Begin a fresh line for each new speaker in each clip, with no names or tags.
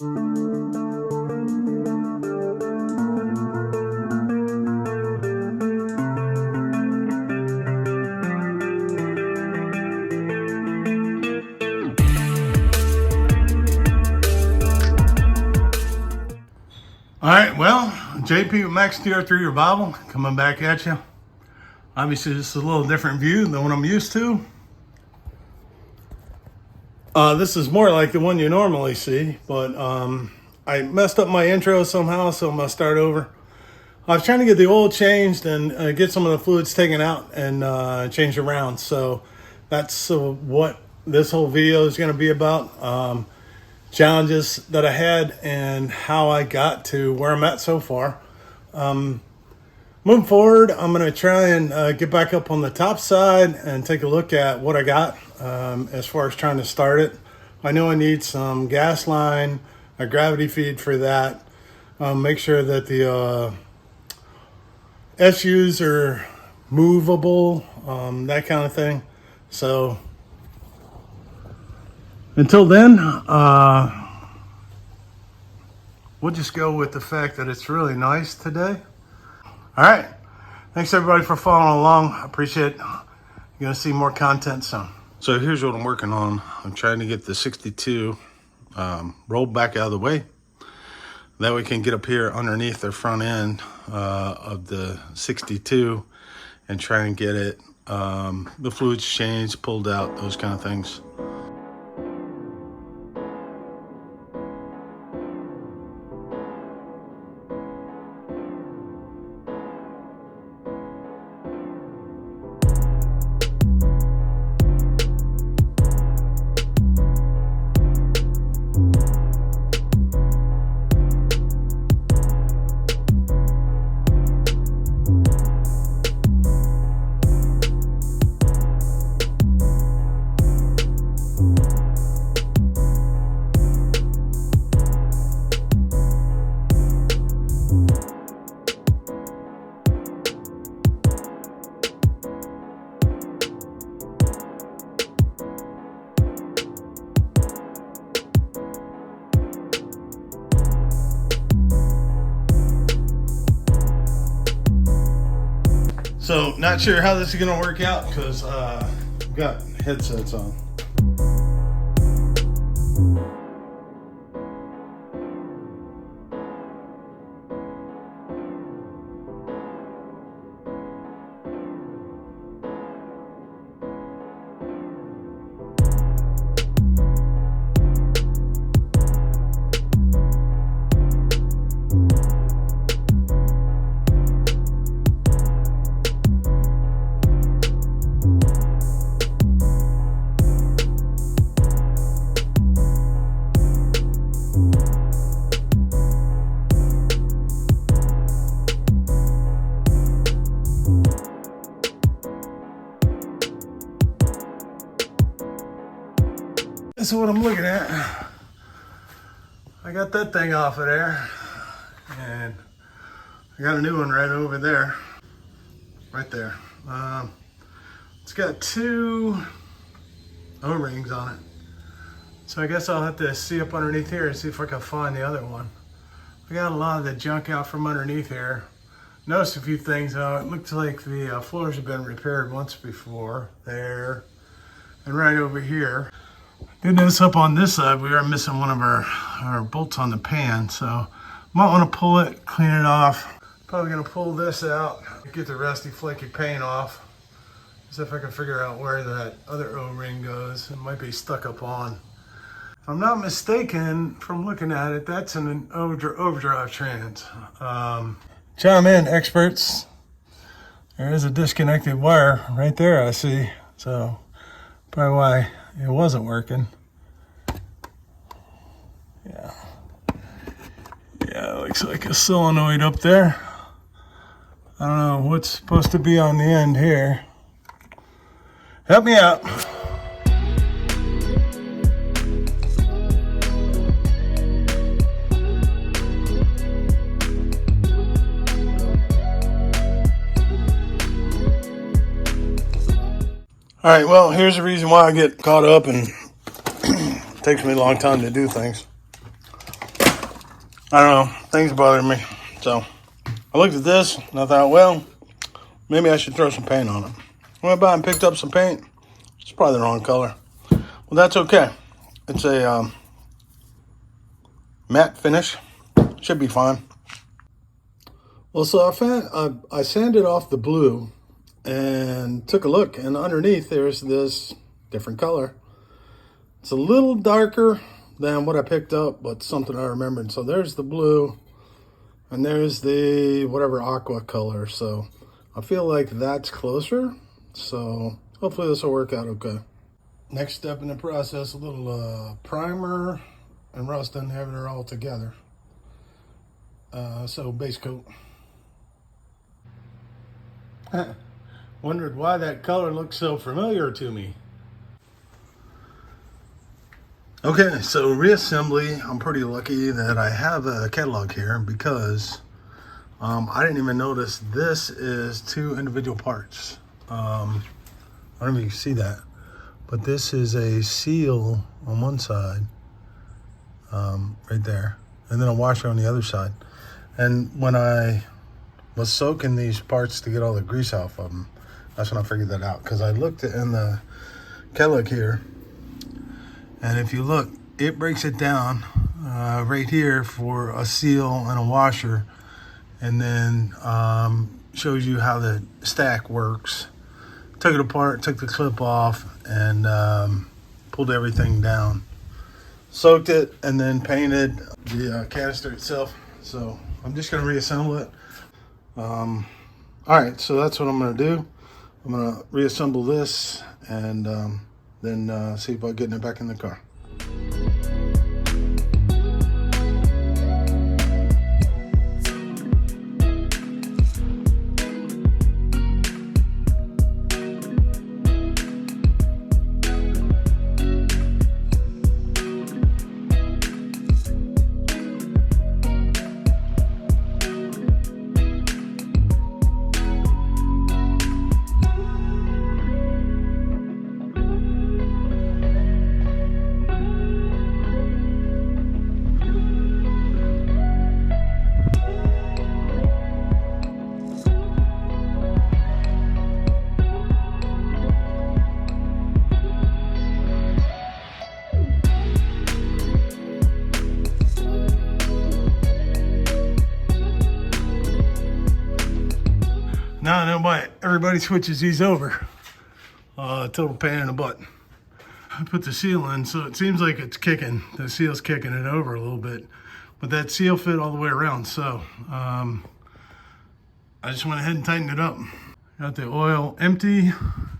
All right, well, JP with Max Tr3 Revival coming back at you. Obviously, this is a little different view than what I'm used to. This is more like the one you normally see, but I messed up my intro somehow, so I'm gonna start over. I was trying to get the oil changed and get some of the fluids taken out and changed around. So that's what this whole video is gonna be about. Challenges that I had and how I got to where I'm at so far. Moving forward, I'm going to try and get back up on the top side and take a look at what I got as far as trying to start it. I know I need some gas line, a gravity feed for that. Make sure that the SUs are movable, that kind of thing. So until then, we'll just go with the fact that it's really nice today. All right. Thanks everybody for following along. I appreciate it. You're going to see more content soon. So here's what I'm working on. I'm trying to get the 62 rolled back out of the way. That way we can get up here underneath the front end of the 62 and try and get it, the fluids changed, pulled out, those kind of things. So not sure how this is gonna work out because I've got headsets on. This is what I'm looking at. I got that thing off of there, and I got a new one right over there, right there. It's got two O-rings on it, so I guess I'll have to see up underneath here and see if I can find the other one. I got a lot of the junk out from underneath here. Noticed a few things. It looks like the floors have been repaired once before there, and right over here. Did notice up on this side we are missing one of our bolts on the pan, so might want to pull it, clean it off. Probably gonna pull this out, get the rusty flaky paint off. See if I can figure out where that other O-ring goes. It might be stuck up on. If I'm not mistaken, from looking at it, that's an overdrive trans. Chime in, experts. There is a disconnected wire right there, I see. So probably why it wasn't working. Yeah, it looks like a solenoid up there. I don't know what's supposed to be on the end here. Help me out. All right, well, here's the reason why I get caught up and it takes me a long time to do things. I don't know, things bothering me. So I looked at this and I thought, well, maybe I should throw some paint on it. I went by and picked up some paint. It's probably the wrong color. Well, that's okay. It's a matte finish. Should be fine. Well, so I sanded off the blue and took a look, and underneath there's this different color. It's a little darker than what I picked up, but something I remembered. So there's the blue, and there's the whatever aqua color. So I feel like that's closer. So hopefully this will work out okay. Next step in the process, a little primer and rust and having it all together. So base coat. Wondered why that color looks so familiar to me. Okay, so reassembly, I'm pretty lucky that I have a catalog here because I didn't even notice this is 2 individual parts. I don't know if you can see that, but this is a seal on one side, right there, and then a washer on the other side. And when I was soaking these parts to get all the grease off of them, that's when I figured that out, because I looked in the catalog here, and if you look, it breaks it down right here for a seal and a washer, and then shows you how the stack works. Took it apart, took the clip off, and pulled everything down. Soaked it, and then painted the canister itself. So I'm just gonna reassemble it. All right, so that's what I'm gonna do. I'm gonna reassemble this and then see about getting it back in the car. Now I know why everybody switches these over. Total pain in the butt. I put the seal in, so it seems like it's kicking. The seal's kicking it over a little bit, but that seal fit all the way around. So I just went ahead and tightened it up. Got the oil empty.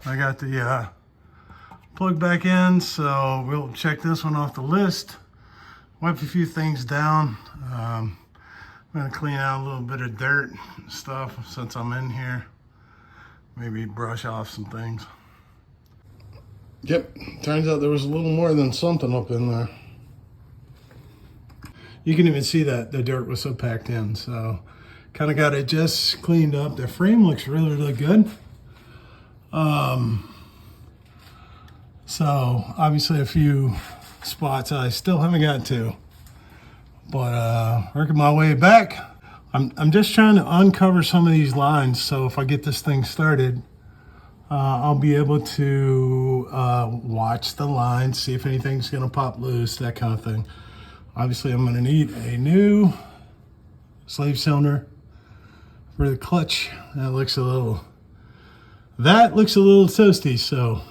I got the plug back in, so we'll check this one off the list. Wipe a few things down. I'm gonna clean out a little bit of dirt and stuff since I'm in here. Maybe brush off some things. Yep, turns out there was a little more than something up in there. You can even see that the dirt was so packed in, so kind of got it just cleaned up. The frame looks really, really good. So obviously a few spots I still haven't got to, but working my way back. I'm just trying to uncover some of these lines, so if I get this thing started, I'll be able to watch the lines, see if anything's gonna pop loose, that kind of thing. Obviously I'm gonna need a new slave cylinder for the clutch. That looks a little toasty, so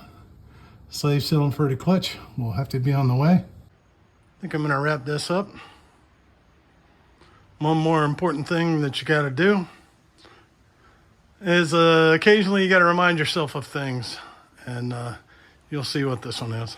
slave cylinder for the clutch will have to be on the way. I think I'm gonna wrap this up. One more important thing that you gotta do is occasionally you gotta remind yourself of things, and you'll see what this one is.